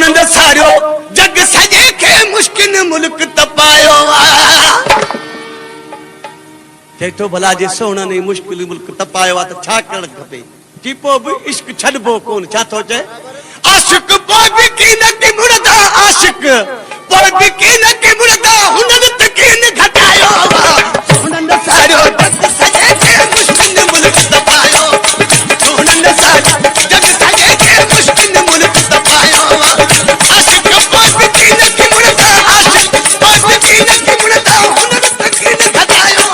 सोनंद सारियो जग सजे के मुश्किल मुल्क तपायो चेतो भला जे सोना ने मुश्किल मुल्क तपायो त छा करण खपे टीपो भी इश्क छडबो कोन छा थो चे आशिक पोइ भी की न की मुड़दा आशिक पोइ भी की न की मुड़दा हुनन त की न घटायो सोनंद सारियो जग सजे के मुश्किल मुल्क तपायो सोनंद सारियो जग सजे के मुश्किल मुल्क तपायो आशिक पोइ भी की न की मुड़दा आशिक पोइ भी की न की मुड़दा हुनन त की न घटायो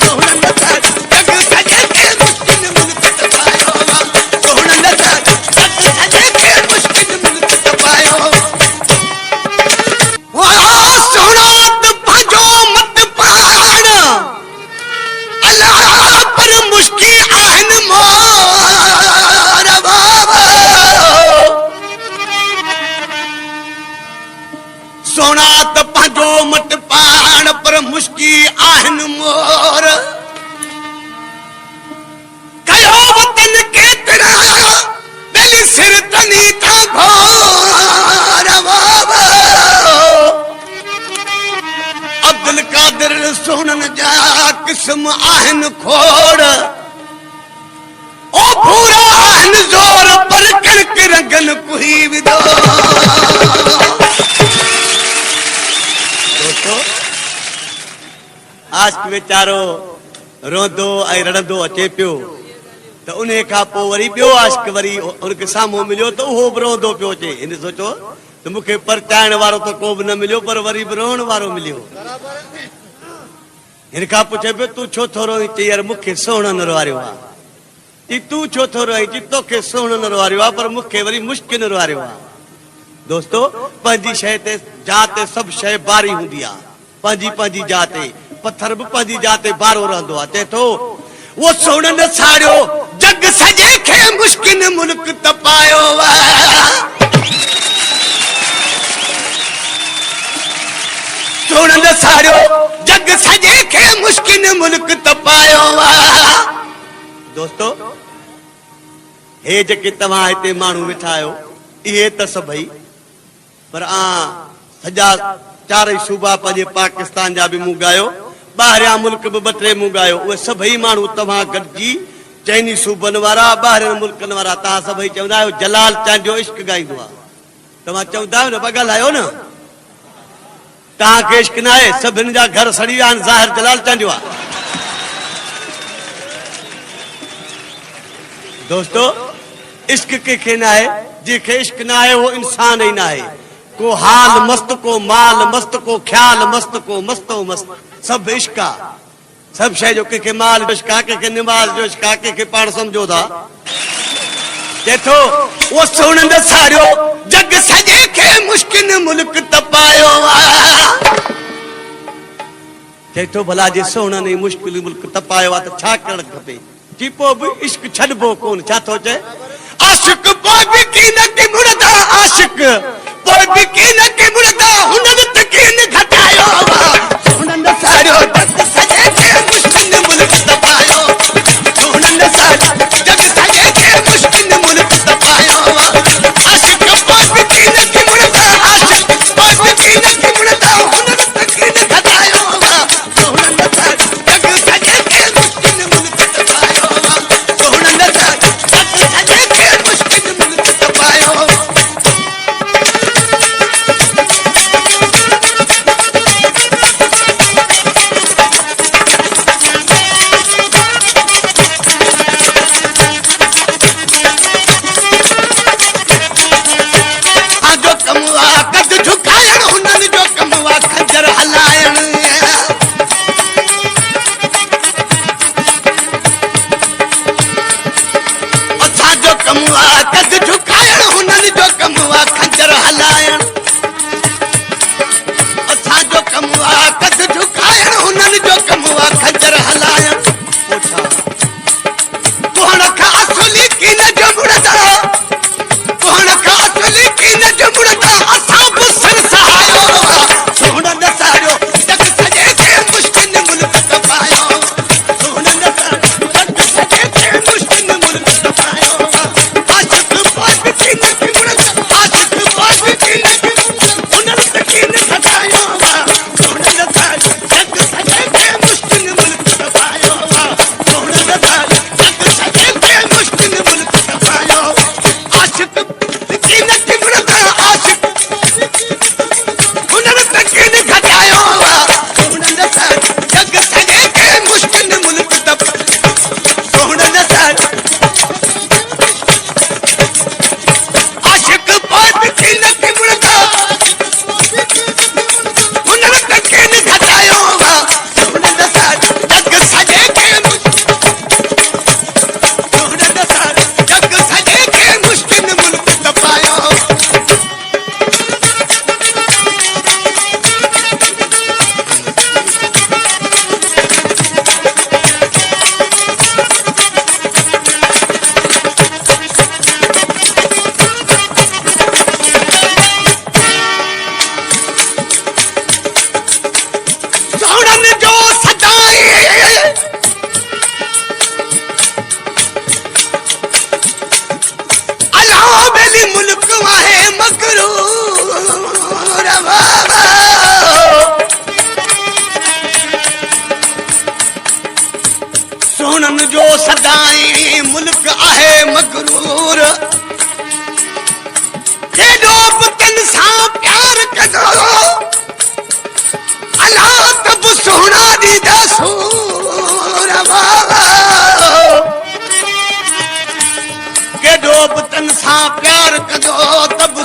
सोनंद सारियो जग सजे के मुश्किल मुल्क तपायो सोनंद सारियो जग सजे के मुश्किल मुल्क तपायो सोना त पंहिंजो मत पाण अल्लाह पर मुश्किल आहिनि मोर बाबा सोना त पंहिंजो मत पाण पर मुश्किल आहिनि मोर कयो वतन केतिरा दिल सिर तनी था घोर बाबा अब्दुल कादिर सोनन जा किस्म आहिन खोड़ ओ पूरा आहिन जोर पर कणक रंगन कुही विदो दोस्तों आज बेचारो रोंदो ऐं रड़ंदो अचे पियो त उन खां पोइ वरी ॿियो आशिक वरी उनखे साम्हूं मिलियो त उहो बि रोंदो पियो अचे हिन सोचो त मूंखे परचाइण वारो त को बि न मिलियो पर वरी बि रोअण वारो मिलियो हिन खां पुछे पियो तूं छो थो रोई चई यार मूंखे सोण न रुआरियो आहे चई तूं छो थो रोई चई तोखे सोण न रुआरियो आहे पर मूंखे वरी मुश्किल न रुआरियो आहे दोस्तो पंहिंजी शइ ते जाइ ते सभु शइ बारी हूंदी आहे पंहिंजी पंहिंजी जाइ ते पत्थर बि पंहिंजी जाइ ते बारो रहंदो आहे चए थो वो सोण न साड़ियो जग सजे खे मुश्किल मुल्क तपायो सोण न साड़ियो जग सजे खे मुश्किल मुल्क तपायो दोस्तो हे जेके तव्हां हिते माण्हू वेठा आहियो इहे त सभई पर सॼा चारई सूबा पंहिंजे पाकिस्तान जा बि मूं ॻायो ॿाहिरियां मुल्क बि ॿ टे मूं ॻायो उहे सभई माण्हू तव्हां गॾिजी चइनी सूबनि वारा ॿाहिरियनि मुल्कनि वारा तव्हां सभई चवंदा आहियो जलाल तव्हांजो इश्क ॻाईंदो आहे तव्हां चवंदा आहियो न ॿ ॻाल्हायो न तव्हांखे इश्क न आहे सभिनि जा घर सड़ी विया आहिनि ज़ाहिर जलाल तव्हांजो आहे दोस्तो इश्क कंहिंखे न आहे जंहिंखे इश्क न आहे उहो इंसान ई न आहे को हाल मस्त को माल मस्त को ख्याल मस्त को मस्तो मस्त सब इश्क आहे सभु शइ जो कंहिंखे माल जो इश्क आहे कंहिंखे निमाज़ जो इश्क आहे कंहिंखे पाण सम्झो था चए थो उहो सोनंद सारियो जग सजे खे मुश्किल मुल्क तपायो चए थो भला जे सोन ने मुश्किल मुल्क तपायो आहे त छा करण खपे टीपो बि इश्क छडबो कोन छा थो चए आशिक पोइ बि की न की मुड़दा आशिक पोइ बि की न की मुड़दा हुनन त की न घटायो सोनंद सारियो जग सजे के मुश्किल मुल्क तपायो सोनंद सारियो जग सजे के मुश्किल मुल्क तपायो आशिक पोइ बि की न की मुड़दा आशिक पोइ बि की न की मुड़दा हुनन त की न घटायो सोनंद सारियो जग सजे के मुश्किल मुल्क तपायो सोनंद सारियो जग सजे के मुश्किल मुल्क तपायो आशिक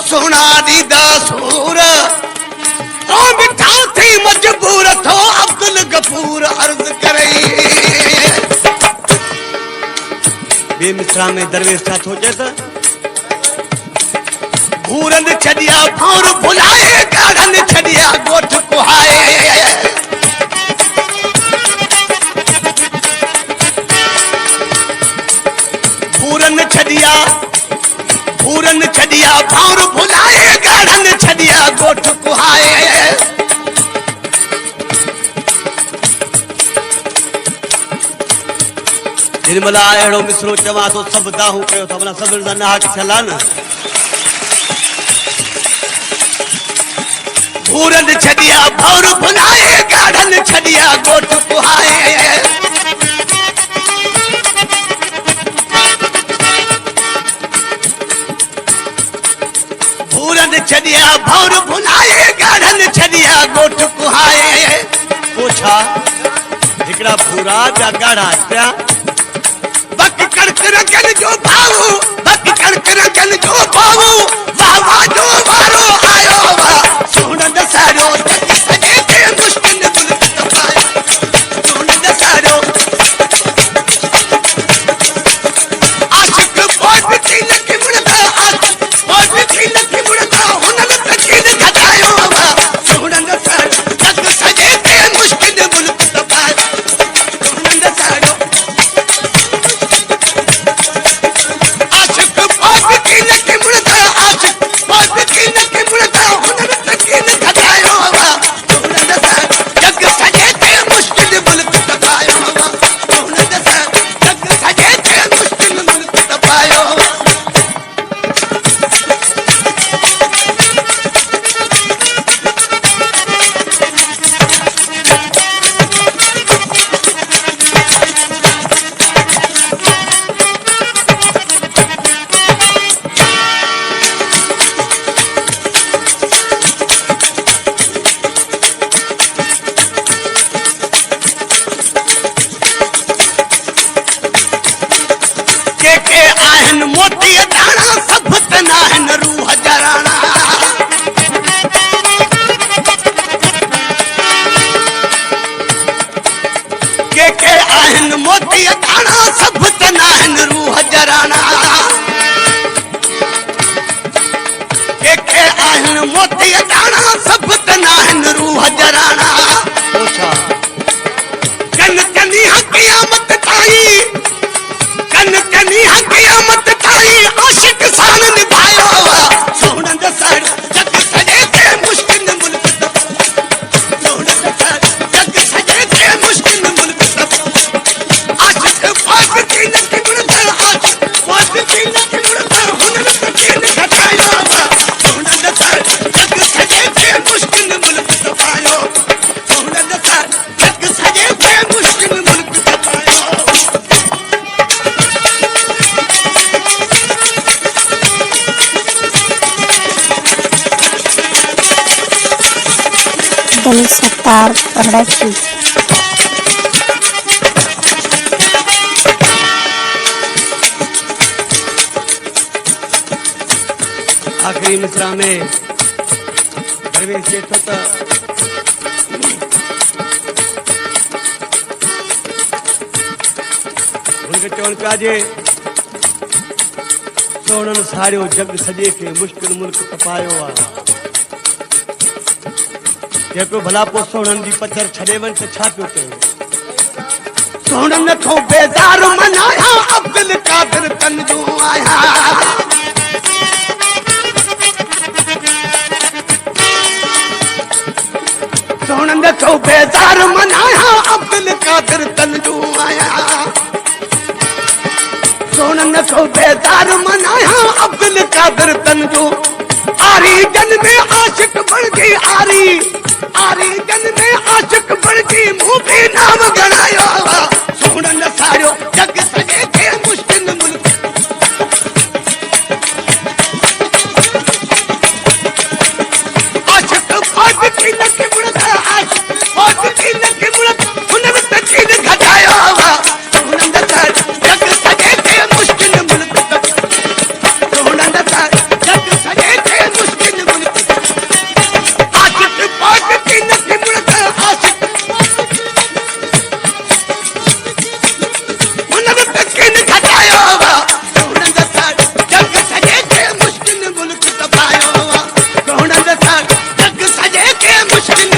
सोना दीदा सूर तो बिठा थी मजबूर थो अब्दुल गफूर अर्ज करई बेमिसरा में दरवेश छा थो चए त भूरन छड़िया भौर भुलाए गाढ़न छड़िया गोठ कुहाए भूरन छड़िया भौर भुलाए गाढ़न छड़िया गोठ कुहाए निर्मला अहिड़ो मिसरो चवां तो सब दाहू कयो त भला सभिनि सां नाहक थियल आहे न भूरन छड़िया भौर भुलाए गाढ़न छड़िया गोठ कुहाए भूरन छड़िया भौर भुलाए गाढ़न छड़िया गोठ कुहाए पोछा हिकड़ा भूरा जा गाढ़ा पिया बक कड़क रगन जो भाऊ बक कड़क रगन जो भाऊ बाबा जो वारो आयो वा सोन दसारो तक सजे के मुश्किल मुल्क तपाया सोन दसारो आशिक बहुत थी लकी मुड़ता आशिक बहुत थी लकी मुड़ता हुनन तकीन घटायो वा सोन दसारो तक सजे के मुश्किल मुल्क तपाया सोन दसारो आशिक बहुत थी लकी मुड़ता आशिक बहुत थी लकी मुड़ता हुनन तकीन घटायो वा सोन दसारो जग सजे के मुश्किल मुल्क तपायो वा सोन दसारो जग सजे के मुश्किल मुल्क तपायो के आहन मोती दाना सब तनाहन रूह जराना के आहन मोती दाना सब तनाहन रूह जराना के आहन मोती दाना सब तनाहन रूह जराना पोछा कन कनी हकियामत ताई कन कनी हकियामत ताई आशिक सान निभायो सोन दसारो जग सजे के मुश्किल मुल्क सोन दसारो जग सजे के मुश्किल मुल्क आशिक बहुत थी लकी मुड़ता आशिक बहुत थी लकी मुड़ता हुनन तकीन घटायो सोन दसारो जग सजे के मुश्किल मुल्क तपायो सोन दसारो जग सजे के मुश्किल मुल्क तपायो दिल सत्तार प्रोडक्शन आखिरी मिसरा में दरवेश जे थो त उनके चवण पिया जे सोनन सारियो जग सजे के मुश्किल मुल्क तपायो आहे जेको भला पो सोनन जी पथर छॾे वञ त छा पियो कयो सोनन थो बेज़ार मनाया अब्दुल कादिर तन जो आया सोनन थो बेज़ार मनाया अब्दुल कादिर तन जो आया सोनन थो बेज़ार मनाया अब्दुल कादिर तन जो आरी जन में आशिक बन गई आरी जन में आशिक बन गई मुंह भी नाम गणायो सोनन सारियो जग सजे के मुश्किल मुल्क आशिक बहुत थी लकी मुड़ता आशिक बहुत थी लकी मुड़ता हुनन तकीन घटायो सोनन सारियो जग सजे के मुश्किल मुल्क सोनन सारियो जग सजे के आशिक